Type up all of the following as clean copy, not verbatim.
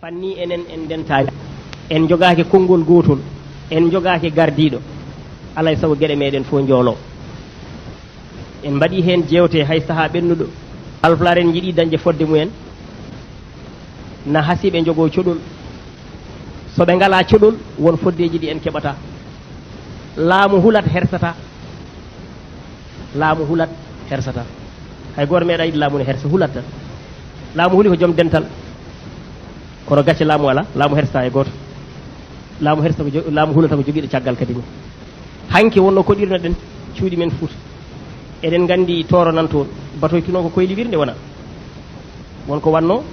fanni enen en dentani en jogaaki konngol gootol en jogaaki gardiiɗo alay sago geɗe meɗen fof njoolo en mbaɗi heen jewte hay sahaa ɓennuɗo alfulaar en jiɗi dañde fodde mumen na hasiɓe jogoo coɗol so ɓe ngalaa coɗol won foddeji ɗi en keɓata laamu hulat hersata laamu hulat hersata hay gooto meeɗa yiɗi laamu ne hersa hulat tan laamu huli ko joom dental kono gacce laamu ala laamu hersata e gooto laamu hersa laamu hulata ko jogiiɗo caggal kadi ni hanke wonno koɗirno ɗen cuuɗi men Fuuta eɗen nganndi tooro nan toon batoytuno ko koyliwirnde wona wonko wanno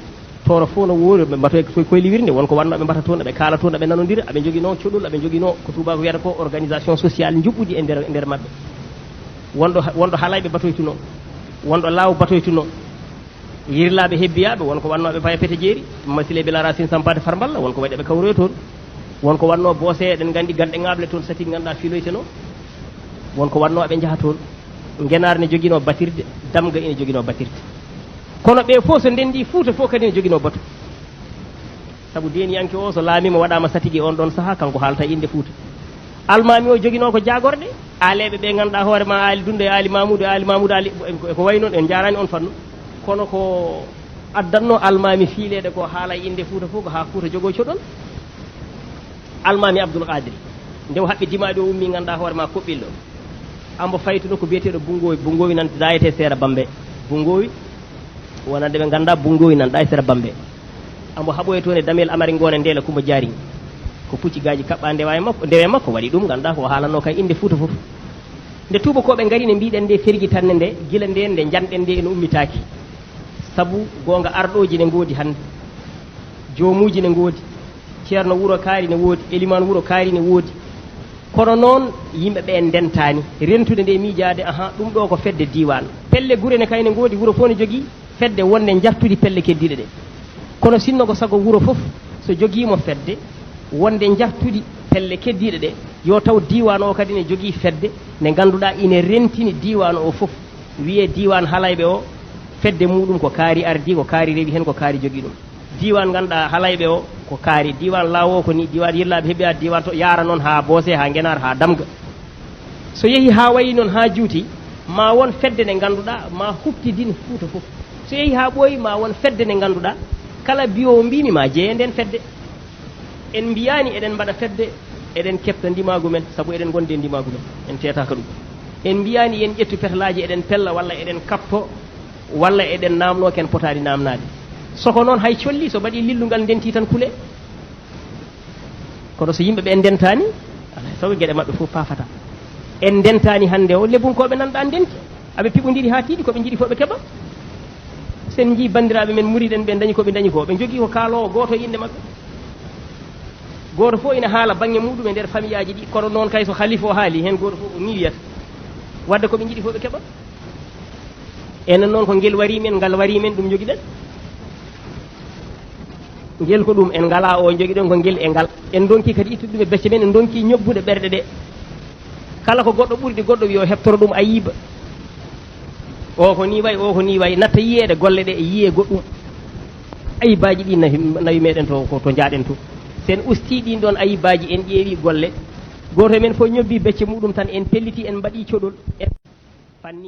tooro fof no woori ɓe mbatoy koyliwirnde wonko wanno aɓe mbata toon aɓe kaala toon aɓe nanodira aɓe joginoo coɗol aɓe joginoo ko tubako wiyata ko organisation sociale juɓɓudi e nder maɓɓe wonɗo haalayɓe batoytuno wonɗo laaw batoytuno yirlaaɓe hebbiyaaɓe wonko wanno aɓe paya pete jeeri masile bela racine sampade farballa wonko waɗi aɓe kawroyo toon wonko wanno boose eɗen nganndi ganɗe ŋaaɓle toon sati ngannduɗaa filoyteno wonko wanno aɓe njaha toon ngenaar ne joginoo batirde damga ine joginoo batirde kono ɓe fof so ndenndi Fuuta fof kadi ne joginoo batu sabu deniyanke o so laamima waɗaama satigi on ɗon sahaa kanko haalta innde Fuuta almami o joginoo ko jaagorɗe aaleɓe ɓe ngannduɗaa hoore ma aali dunde e aali mamoudou ali ko wayi noon en jarani on fannu kono ko addanno almami fiileede ko haala e innde Fuuta fof ko haa Fuuta jogoo coɗon almami Abdoul Kadiri nde o haɓɓi dimaɗi o ummi ngannduɗaa hoore ma koɓɓillo ambo faytuno ko biyeteɗo bungowi nan dayete seera bambe bungowi wonande ɓe ngannda bungowi nan ɗa e seera bambe ambo haɓoye toon e damel amari ngone ndela Coumba Diary ko pucci gaji kaɓɓa ndewe makko waɗi ɗum ngannduɗa ko haalanno kay inde Fuuta fof nde tubakoɓe ngari ne mbiɗen nde fergitanne nde gila nde nde janɗen nde ene ummitaki sabu gonga arɗoji ne ngoodi hannde joomuji ne ngoodi ceerno wuro kaari ne woodi éliman wuro kaari ne woodi kono noon yimɓe ɓe ndentani rentude nde miijade ɗum ɗo ko fedde diwan pelle gure ne kayne ngoodi wuro fof ne jogii fedde wonde jartude pelle keddiɗe ɗe kono sinno ko sago wuro fof so jogiimo fedde wonde jartude pelle keddiɗe ɗe yo taw diwan o kadi ne jogii fedde nde ngannduɗaa ine rentini diwan o fof wiye diwan halayɓe o fedde muɗum ko kaari ardi ko kaari rewi hen ko kaari jogii ɗum diwan ngannduɗaa halayɓe o ko kaari diwan laawo ko ni diwan yirlaaɓe heɓɓiya diwan to yaara noon haa boose haa ngenaar haa damga so yehi haa wayi noon haa juuti ma won fedde nde ngannduɗaa ma huftidin Fuuta fof so yehi haa ɓooyi ma won fedde nde ngannduɗaa kala biyowo mbimi ma jeeye nden fedde en mbiyani eɗen mbaɗa fedde eɗen kefta ndimagu men sabu eɗen gonde ndimagu men en tetaka ɗum en mbiyani yen ƴettu petalaji eɗen pella walla eɗen kapto walla eɗen namno ken potadi namnade soko noon hay colli so mbaɗi lillungal ndenti tan kuule kono so yimɓeɓe en ndentani ala sago gueɗe mabɓe fof pafata en ndentani hande o lebunkoɓe nanɗa ndenti aɓe piɓodiri ha tiiɗi koɓe jiiɗi fof ɓe keeɓa sen jii bandiraɓe men muriɗen ɓe dañi koɓe dañi ko ɓe jogui ko kaalowo goto e inde mabɓe goto fof ina haala banggue muɗum e nder famille aji ɗi kono noon kay so halifa o haali hen goto fof o ni wiyata wadde koɓe jiiɗi fof ɓe keeɓa enen noon ko ngel wari men ngal wari men ɗum joguiɗen ngel ko ɗum en ngala o joguiɗen ko ngel e ngal en donki kadi ittude ɗum e becce men en donki ñobbude ɓerɗe ɗe kala ko goɗɗo ɓurɗi goɗɗo wiyo heftoro ɗum a yiiba o ko ni way o ko ni way natta yiyede golle ɗe e yiye goɗɗum ayibaji ɗi nawi meɗen to jaaɗen to sen usti ɗin ɗon ayibaji en ƴeewi golle goto men fof ñobbi becce muɗum tan en pelliti en mbaɗi coɗol en fanni